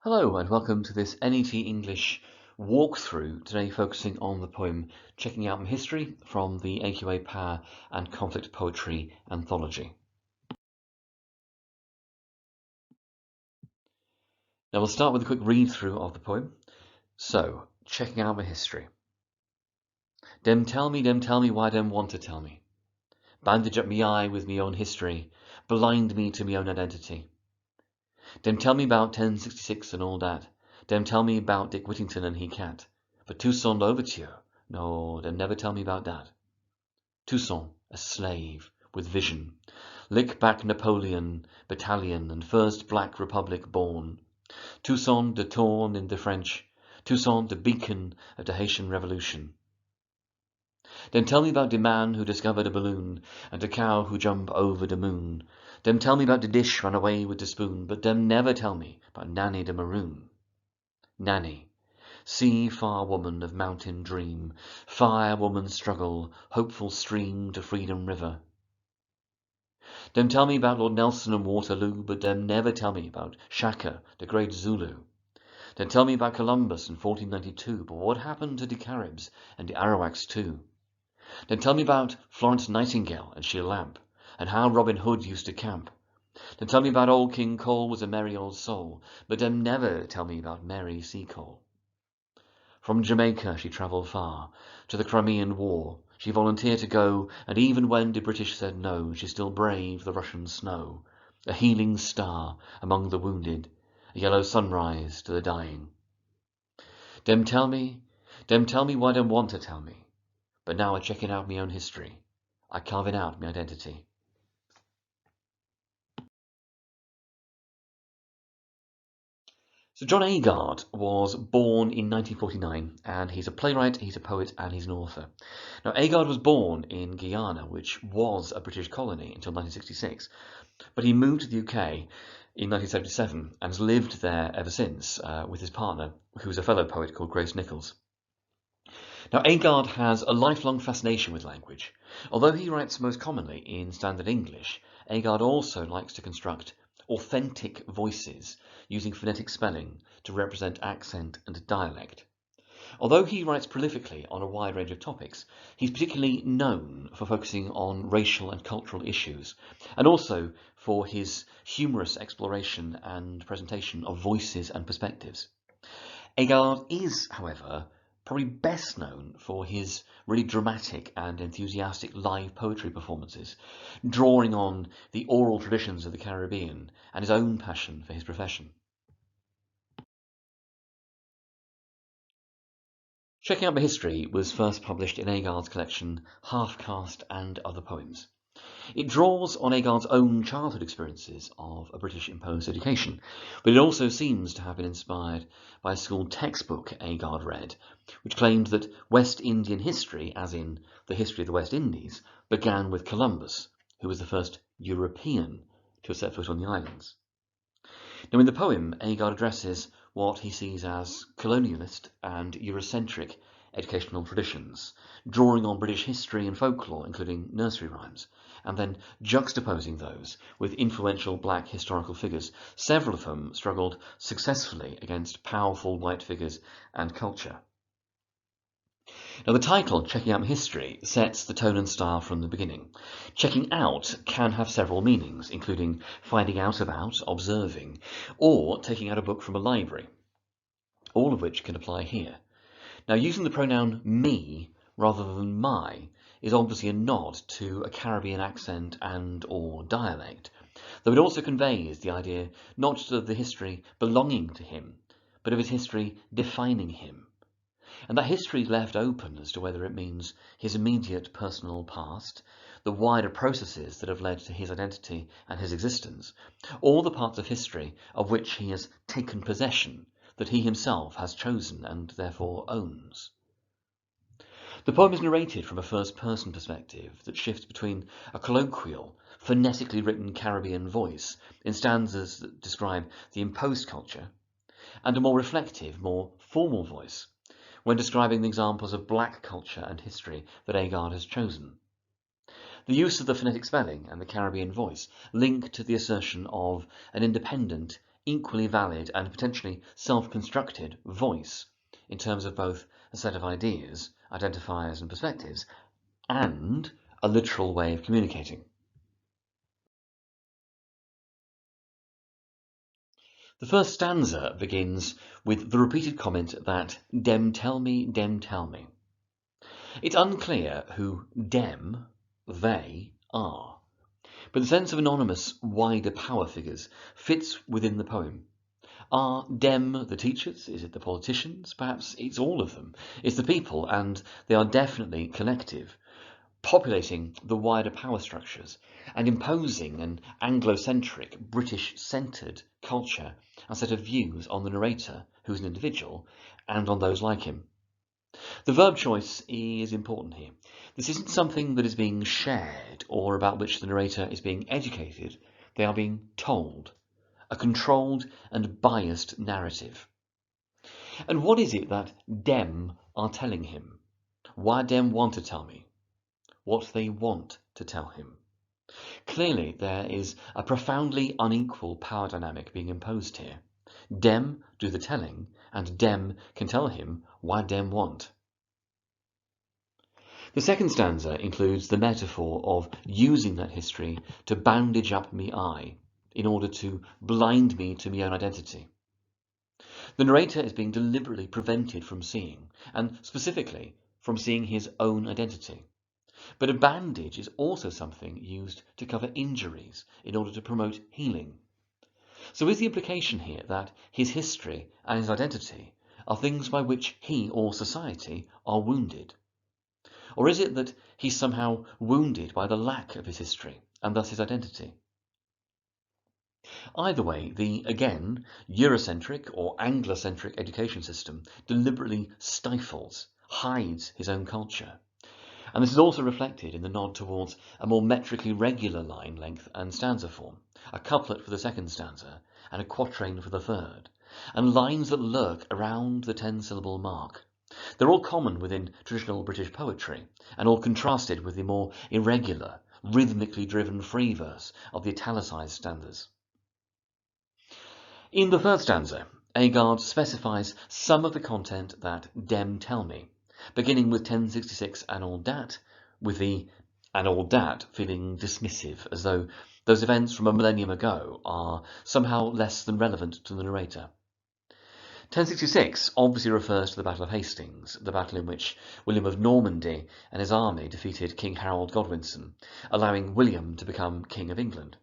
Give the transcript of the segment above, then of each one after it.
Hello and welcome to this NET English walkthrough, today focusing on the poem Checking Out My History from the AQA Power and Conflict Poetry Anthology. Now we'll start with a quick read through of the poem. So, checking out my history. Dem tell me why dem want to tell me. Bandage up me eye with me own history, blind me to me own identity. Dem tell me about 1066 and all that. Dem tell me about Dick Whittington and he cat. But Toussaint Louverture, no, dem never tell me about that. Toussaint, a slave, with vision. Lick back Napoleon, battalion, and first Black Republic born. Toussaint de Torn in the French. Toussaint the beacon of the Haitian Revolution. Then tell me about the man who discovered a balloon, and the cow who jumped over the moon. Them tell me about the dish run away with the spoon, but them never tell me about Nanny the Maroon. Nanny, sea far woman of mountain dream, fire woman struggle, hopeful stream to freedom river. Them tell me about Lord Nelson and Waterloo, but them never tell me about Shaka, the great Zulu. Them tell me about Columbus in 1492, but what happened to the Caribs and the Arawaks too? Then tell me about Florence Nightingale and Sheila Lamp, and how Robin Hood used to camp. Then tell me about old King Cole was a merry old soul, but them never tell me about Mary Seacole. From Jamaica she travelled far, to the Crimean War. She volunteered to go, and even when the British said no, she still braved the Russian snow. A healing star among the wounded, a yellow sunrise to the dying. Dem tell me why dem want to tell me. But now I checking out my own history. I carving out my identity. So John Agard was born in 1949, and he's a playwright, he's a poet, and he's an author. Now, Agard was born in Guyana, which was a British colony until 1966, but he moved to the UK in 1977 and has lived there ever since with his partner, who's a fellow poet called Grace Nichols. Now, Agard has a lifelong fascination with language. Although he writes most commonly in standard English, Agard also likes to construct authentic voices using phonetic spelling to represent accent and dialect. Although he writes prolifically on a wide range of topics, he's particularly known for focusing on racial and cultural issues, and also for his humorous exploration and presentation of voices and perspectives. Agard is, however, probably best known for his really dramatic and enthusiastic live poetry performances, drawing on the oral traditions of the Caribbean and his own passion for his profession. Checking Out My History was first published in Agard's collection Half-Caste and Other Poems. It draws on Agard's own childhood experiences of a British imposed education, but it also seems to have been inspired by a school textbook Agard read, which claimed that West Indian history, as in the history of the West Indies, began with Columbus, who was the first European to have set foot on the islands. Now, in the poem, Agard addresses what he sees as colonialist and Eurocentric educational traditions, drawing on British history and folklore, including nursery rhymes, and then juxtaposing those with influential black historical figures, several of whom struggled successfully against powerful white figures and culture. Now, the title, Checking Out History, sets the tone and style from the beginning. Checking out can have several meanings, including finding out about, observing, or taking out a book from a library, all of which can apply here. Now, using the pronoun me rather than my is obviously a nod to a Caribbean accent and or dialect, though it also conveys the idea not just of the history belonging to him, but of his history defining him. And that history is left open as to whether it means his immediate personal past, the wider processes that have led to his identity and his existence, or the parts of history of which he has taken possession, that he himself has chosen and therefore owns. The poem is narrated from a first-person perspective that shifts between a colloquial, phonetically written Caribbean voice in stanzas that describe the imposed culture, and a more reflective, more formal voice when describing the examples of black culture and history that Agard has chosen. The use of the phonetic spelling and the Caribbean voice link to the assertion of an independent, equally valid and potentially self-constructed voice in terms of both a set of ideas, identifiers and perspectives, and a literal way of communicating. The first stanza begins with the repeated comment that "dem tell me, dem tell me." It's unclear who "dem," they, are, but the sense of anonymous, wider power figures fits within the poem. Are "dem" the teachers? Is it the politicians? Perhaps it's all of them. It's the people, and they are definitely collective, populating the wider power structures and imposing an Anglo-centric, British-centred culture and set of views on the narrator, who's an individual, and on those like him. The verb choice is important here. This isn't something that is being shared or about which the narrator is being educated. They are being told. A controlled and biased narrative. And what is it that "dem" are telling him? Why "dem" want to tell me? What they want to tell him. Clearly, there is a profoundly unequal power dynamic being imposed here. "Dem" do the telling, and "dem" can tell him why "dem" want. The second stanza includes the metaphor of using that history to bandage up me eye, in order to blind me to my own identity. The narrator is being deliberately prevented from seeing, and specifically from seeing his own identity. But a bandage is also something used to cover injuries in order to promote healing. So is the implication here that his history and his identity are things by which he or society are wounded? Or is it that he's somehow wounded by the lack of his history and thus his identity? Either way, the, again, Eurocentric or Anglo-centric education system deliberately stifles, hides his own culture. And this is also reflected in the nod towards a more metrically regular line length and stanza form, a couplet for the second stanza and a quatrain for the third, and lines that lurk around the 10-syllable mark. They're all common within traditional British poetry, and all contrasted with the more irregular, rhythmically driven free verse of the italicized stanzas. In the third stanza, Agard specifies some of the content that "dem tell me," beginning with 1066 and all dat, with the "and all dat" feeling dismissive, as though those events from a millennium ago are somehow less than relevant to the narrator. 1066 obviously refers to the Battle of Hastings, the battle in which William of Normandy and his army defeated King Harold Godwinson, allowing William to become King of England.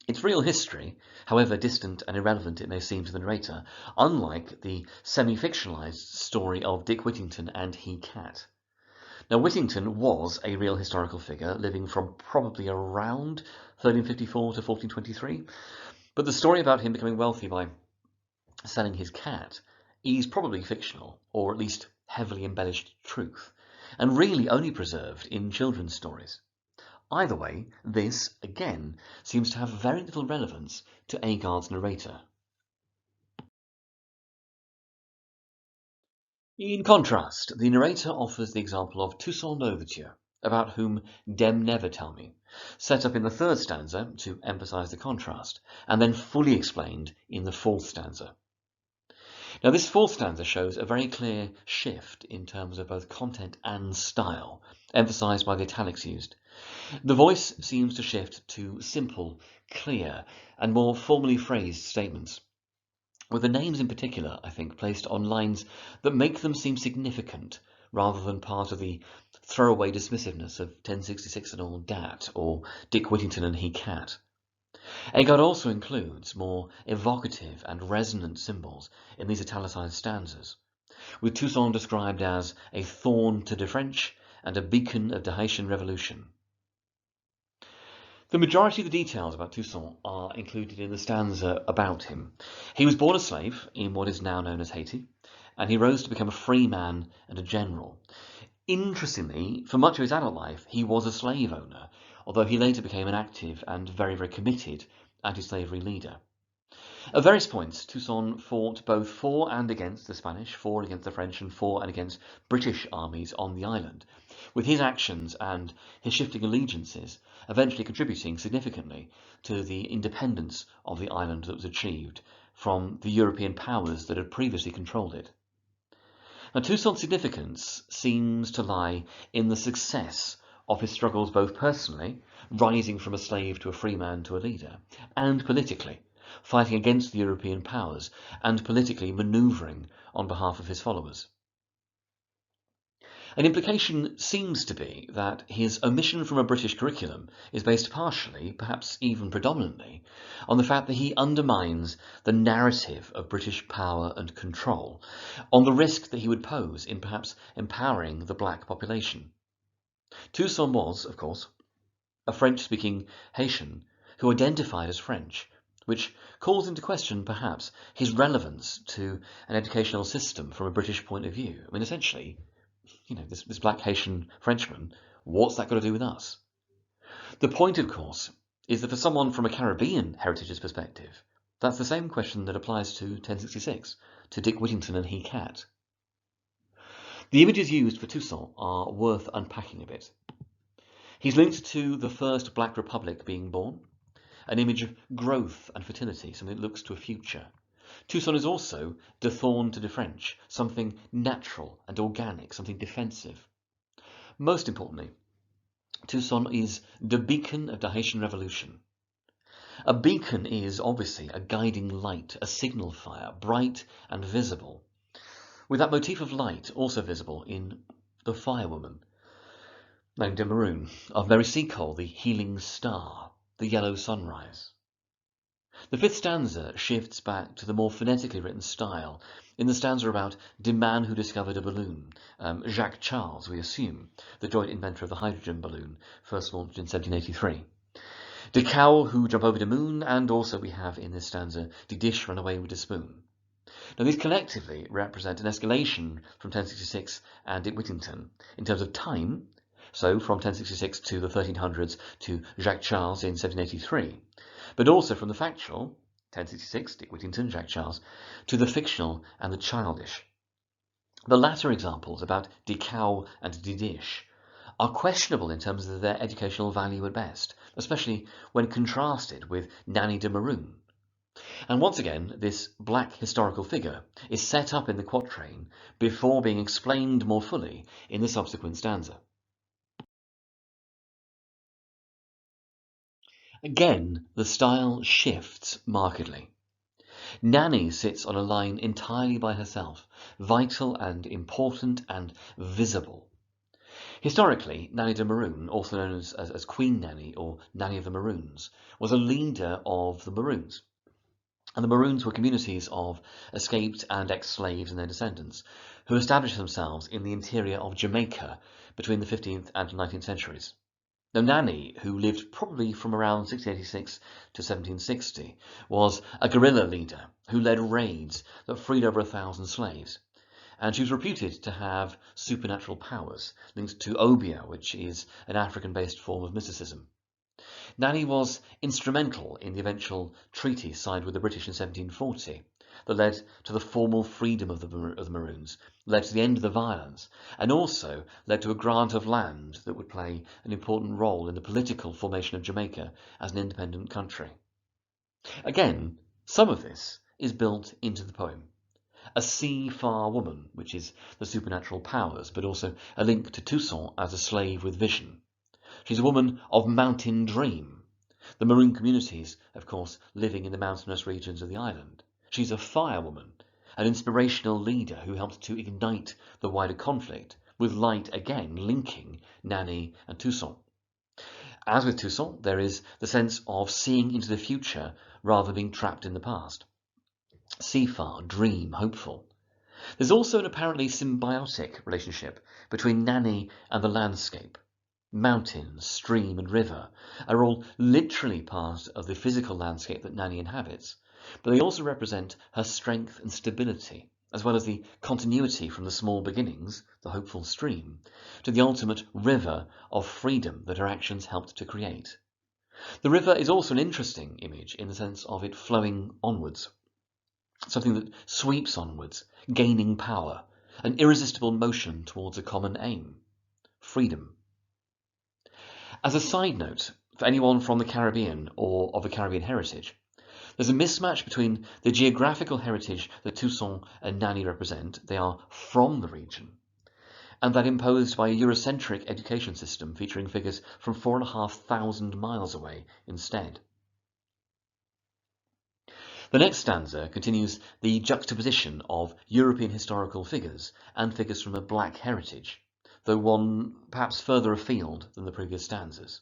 It's real history, however distant and irrelevant it may seem to the narrator, unlike the semi-fictionalized story of Dick Whittington and He Cat. Now, Whittington was a real historical figure, living from probably around 1354 to 1423, but the story about him becoming wealthy by selling his cat is probably fictional, or at least heavily embellished truth, and really only preserved in children's stories. Either way, this, again, seems to have very little relevance to Agard's narrator. In contrast, the narrator offers the example of Toussaint Louverture, about whom "dem never tell me," set up in the third stanza to emphasize the contrast, and then fully explained in the fourth stanza. Now, this fourth stanza shows a very clear shift in terms of both content and style, emphasized by the italics used. The voice seems to shift to simple, clear, and more formally phrased statements, with the names in particular, I think, placed on lines that make them seem significant rather than part of the throwaway dismissiveness of 1066 and all dat, or Dick Whittington and He Cat. Agard also includes more evocative and resonant symbols in these italicized stanzas, with Toussaint described as a thorn to the French and a beacon of the Haitian Revolution. The majority of the details about Toussaint are included in the stanza about him. He was born a slave in what is now known as Haiti, and he rose to become a free man and a general. Interestingly, for much of his adult life, he was a slave owner, although he later became an active and very, very committed anti-slavery leader. At various points, Toussaint fought both for and against the Spanish, for and against the French, and for and against British armies on the island, with his actions and his shifting allegiances eventually contributing significantly to the independence of the island that was achieved from the European powers that had previously controlled it. Now, Toussaint's significance seems to lie in the success of his struggles both personally, rising from a slave to a free man to a leader, and politically, fighting against the European powers and politically manoeuvring on behalf of his followers. An implication seems to be that his omission from a British curriculum is based partially, perhaps even predominantly, on the fact that he undermines the narrative of British power and control, on the risk that he would pose in perhaps empowering the black population. Toussaint was, of course, a French-speaking Haitian who identified as French, which calls into question, perhaps, his relevance to an educational system from a British point of view. I mean, essentially, this black Haitian Frenchman, what's that got to do with us? The point, of course, is that for someone from a Caribbean heritage's perspective, that's the same question that applies to 1066, to Dick Whittington and He Cat. The images used for Toussaint are worth unpacking a bit. He's linked to the first Black Republic being born, an image of growth and fertility, something that looks to a future. Toussaint is also de thorn to de French, something natural and organic, something defensive. Most importantly, Toussaint is the beacon of the Haitian Revolution. A beacon is obviously a guiding light, a signal fire, bright and visible, with that motif of light also visible in the firewoman, named de Maroon, of Mary Seacole, the healing star, the yellow sunrise. The fifth stanza shifts back to the more phonetically written style in the stanza about the man who discovered a balloon, Jacques Charles, we assume, the joint inventor of the hydrogen balloon, first launched in 1783. The cow who jumped over the moon, and also we have in this stanza, the dish run away with the spoon. Now these collectively represent an escalation from 1066 and Dick Whittington in terms of time, so from 1066 to the 1300s to Jacques Charles in 1783, but also from the factual, 1066, Dick Whittington, Jacques Charles, to the fictional and the childish. The latter examples about the cow and the dish are questionable in terms of their educational value at best, especially when contrasted with Nanny de Maroon. And once again, this black historical figure is set up in the quatrain before being explained more fully in the subsequent stanza. Again, the style shifts markedly. Nanny sits on a line entirely by herself, vital and important and visible. Historically, Nanny de Maroon, also known as Queen Nanny or Nanny of the Maroons, was a leader of the Maroons. And the Maroons were communities of escaped and ex-slaves and their descendants who established themselves in the interior of Jamaica between the 15th and 19th centuries. Now, Nanny, who lived probably from around 1686 to 1760, was a guerrilla leader who led raids that freed over 1,000 slaves. And she was reputed to have supernatural powers linked to obeah, which is an African-based form of mysticism. Nanny was instrumental in the eventual treaty signed with the British in 1740 that led to the formal freedom of the Maroons, led to the end of the violence, and also led to a grant of land that would play an important role in the political formation of Jamaica as an independent country. Again, some of this is built into the poem. A sea-far woman, which is the supernatural powers, but also a link to Toussaint as a slave with vision. She's a woman of mountain dream. The Maroon communities, of course, living in the mountainous regions of the island. She's a firewoman, an inspirational leader who helped to ignite the wider conflict, with light again linking Nanny and Toussaint. As with Toussaint, there is the sense of seeing into the future rather than being trapped in the past. Seafar, dream, hopeful. There's also an apparently symbiotic relationship between Nanny and the landscape. Mountains, stream and river are all literally part of the physical landscape that Nanny inhabits, but they also represent her strength and stability, as well as the continuity from the small beginnings, the hopeful stream, to the ultimate river of freedom that her actions helped to create. The river is also an interesting image in the sense of it flowing onwards, something that sweeps onwards, gaining power, an irresistible motion towards a common aim, freedom. As a side note, for anyone from the Caribbean or of a Caribbean heritage, there's a mismatch between the geographical heritage that Toussaint and Nanny represent, they are from the region, and that imposed by a Eurocentric education system featuring figures from 4,500 miles away instead. The next stanza continues the juxtaposition of European historical figures and figures from a black heritage, though one perhaps further afield than the previous stanzas.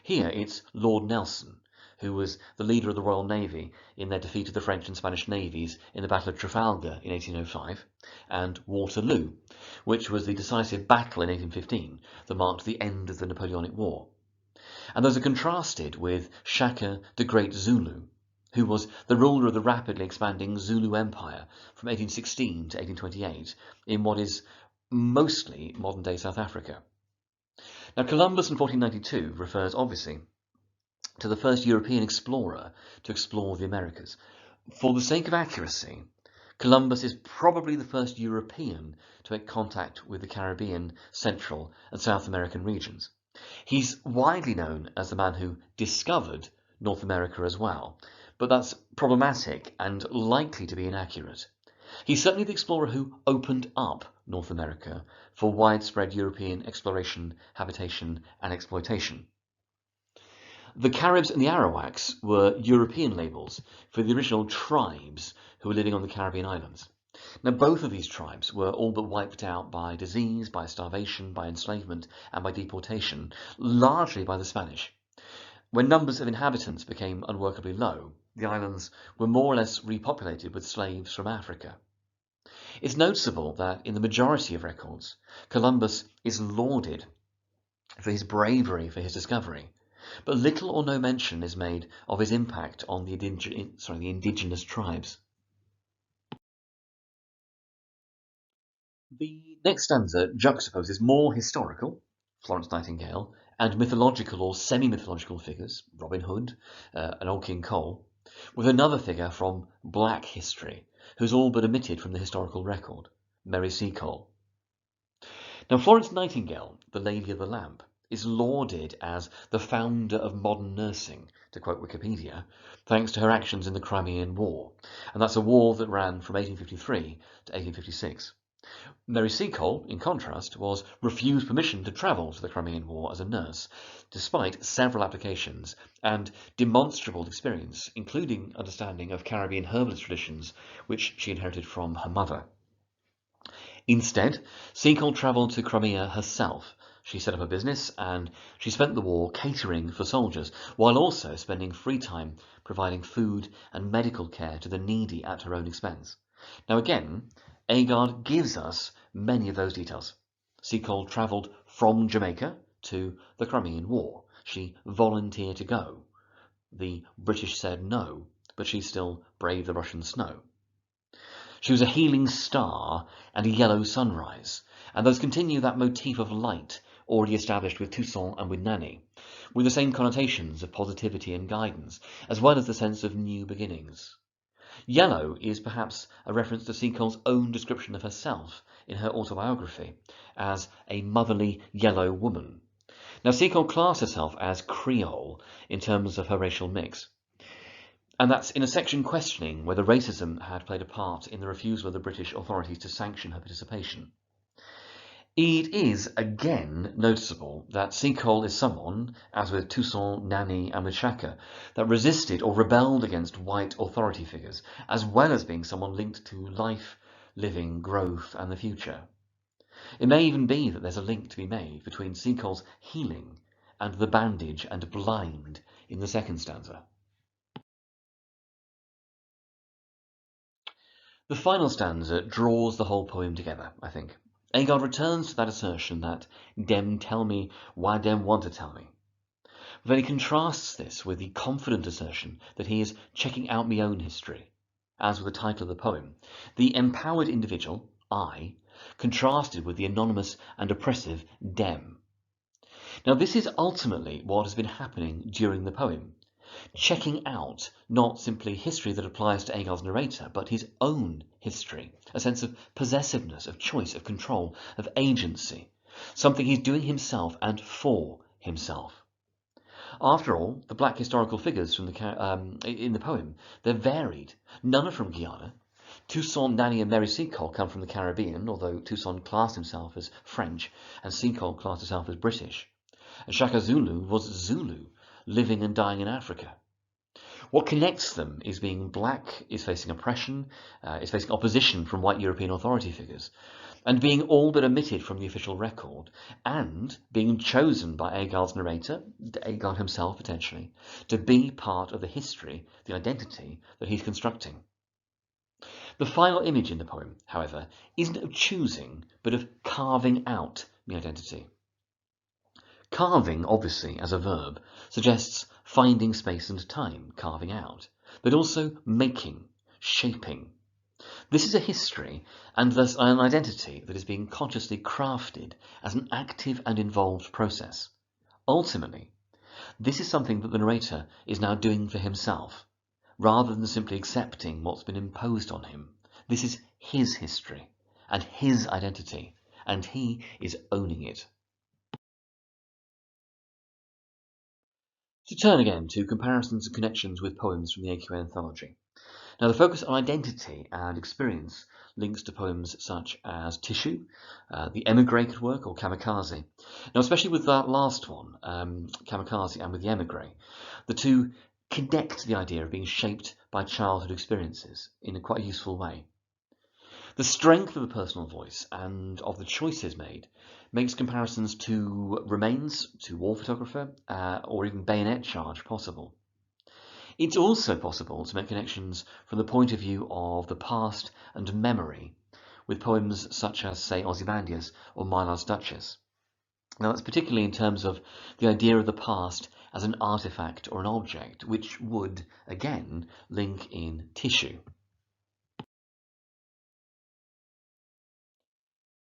Here it's Lord Nelson, who was the leader of the Royal Navy in their defeat of the French and Spanish navies in the Battle of Trafalgar in 1805, and Waterloo, which was the decisive battle in 1815 that marked the end of the Napoleonic War. And those are contrasted with Shaka the Great Zulu, who was the ruler of the rapidly expanding Zulu Empire from 1816 to 1828 in what is mostly modern-day South Africa. Now, Columbus in 1492 refers obviously to the first European explorer to explore the Americas. For the sake of accuracy, Columbus is probably the first European to make contact with the Caribbean, Central and South American regions. He's widely known as the man who discovered North America as well, but that's problematic and likely to be inaccurate. He's certainly the explorer who opened up North America for widespread European exploration, habitation and exploitation. The Caribs and the Arawaks were European labels for the original tribes who were living on the Caribbean islands. Now, both of these tribes were all but wiped out by disease, by starvation, by enslavement, and by deportation, largely by the Spanish. When numbers of inhabitants became unworkably low, the islands were more or less repopulated with slaves from Africa. It's noticeable that in the majority of records, Columbus is lauded for his bravery for his discovery, but little or no mention is made of his impact on the indigenous tribes. The next stanza juxtaposes more historical, Florence Nightingale, and mythological or semi-mythological figures, Robin Hood and Old King Cole, with another figure from black history, who's all but omitted from the historical record, Mary Seacole. Now, Florence Nightingale, the Lady of the Lamp, is lauded as the founder of modern nursing, to quote Wikipedia, thanks to her actions in the Crimean War, and that's a war that ran from 1853 to 1856. Mary Seacole, in contrast, was refused permission to travel to the Crimean War as a nurse, despite several applications and demonstrable experience, including understanding of Caribbean herbalist traditions, which she inherited from her mother. Instead, Seacole travelled to Crimea herself. She set up a business and she spent the war catering for soldiers, while also spending free time providing food and medical care to the needy at her own expense. Now again, Agard gives us many of those details. Seacole travelled from Jamaica to the Crimean War. She volunteered to go. The British said no, but she still braved the Russian snow. She was a healing star and a yellow sunrise, and those continue that motif of light already established with Toussaint and with Nanny, with the same connotations of positivity and guidance, as well as the sense of new beginnings. Yellow is perhaps a reference to Seacole's own description of herself in her autobiography as a motherly yellow woman. Now, Seacole classed herself as Creole in terms of her racial mix, and that's in a section questioning whether racism had played a part in the refusal of the British authorities to sanction her participation. It is, again, noticeable that Seacole is someone, as with Toussaint, Nanny, and with Shaka, that resisted or rebelled against white authority figures, as well as being someone linked to life, living, growth, and the future. It may even be that there's a link to be made between Seacole's healing and the bandage and blind in the second stanza. The final stanza draws the whole poem together, I think. Agard returns to that assertion that dem tell me why dem want to tell me. But then he contrasts this with the confident assertion that he is checking out my own history, as with the title of the poem, the empowered individual, I, contrasted with the anonymous and oppressive dem. Now, this is ultimately what has been happening during the poem, checking out not simply history that applies to Agar's narrator, but his own history, a sense of possessiveness, of choice, of control, of agency, something he's doing himself and for himself. After all, the black historical figures from in the poem, they're varied. None are from Guyana. Toussaint, Nanny and Mary Seacole come from the Caribbean, although Toussaint classed himself as French and Seacole classed herself as British. And Shaka Zulu was Zulu, living and dying in Africa. What connects them is being black, is facing oppression, is facing opposition from white European authority figures, and being all but omitted from the official record, and being chosen by Agar's narrator, Agar himself potentially, to be part of the history, the identity that he's constructing. The final image in the poem, however, isn't of choosing, but of carving out the identity. Carving, obviously, as a verb, suggests finding space and time, carving out, but also making, shaping. This is a history and thus an identity that is being consciously crafted as an active and involved process. Ultimately, this is something that the narrator is now doing for himself, rather than simply accepting what's been imposed on him. This is his history and his identity, and he is owning it. To turn again to comparisons and connections with poems from the AQA Anthology. Now, the focus on identity and experience links to poems such as Tissue, The Emigre could work, or Kamikaze. Now, especially with that last one, Kamikaze, and with The Emigre, the two connect the idea of being shaped by childhood experiences in a quite useful way. The strength of the personal voice and of the choices made makes comparisons to Remains, to War Photographer, or even Bayonet Charge possible. It's also possible to make connections from the point of view of the past and memory with poems such as, say, Ozymandias or Maillard's Duchess. Now, that's particularly in terms of the idea of the past as an artifact or an object, which would, again, link in Tissue.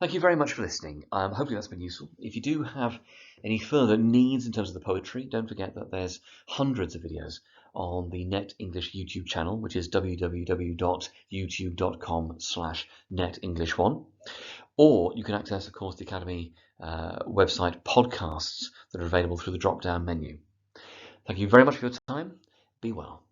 Thank you very much for listening. Hopefully that's been useful. If you do have any further needs in terms of the poetry, don't forget that there's hundreds of videos on the Net English YouTube channel, which is www.youtube.com/netenglish1. Or you can access, of course, the Academy website podcasts that are available through the drop-down menu. Thank you very much for your time. Be well.